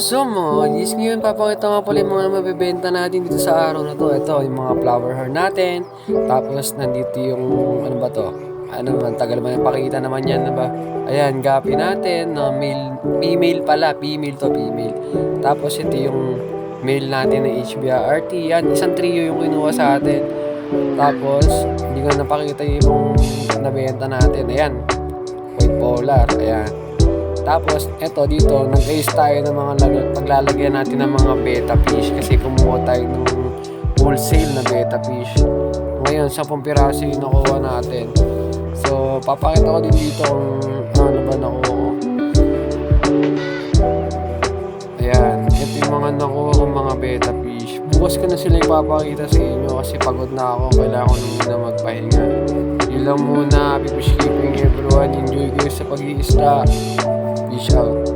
Sumo, yes, ngayon papakita nga pala yung mga mabibenta natin dito sa araw na to. Ito, yung mga flower horn natin. Tapos, nandito yung, ano ba to? Ano naman, tagal naman ipakita naman yan, diba? Ayan, gapi natin, na female pala, female to, female. Tapos, ito yung male natin na HBRT. Yan, isang trio yung kinuha sa atin. Tapos, hindi ko napakita yung nabenta natin. Ayan, white polar, ayan. Tapos, eto dito, nag-ayos tayo ng mga paglalagyan natin ng mga betta fish kasi kumuha tayo ng wholesale na betta fish. Ngayon, 10 piraso yung nakuha natin. So, papakita ko din dito kung ano ba nakuha ko. Ayan, ito yung mga nakuha kong mga betta fish. Bukas ko na sila ipapakita sa inyo kasi pagod na ako. Kailangan ko na muna magpahinga. Yun lang muna. Happy fish keeping everyone. Enjoy kayo sa pag-iisda. Peace out.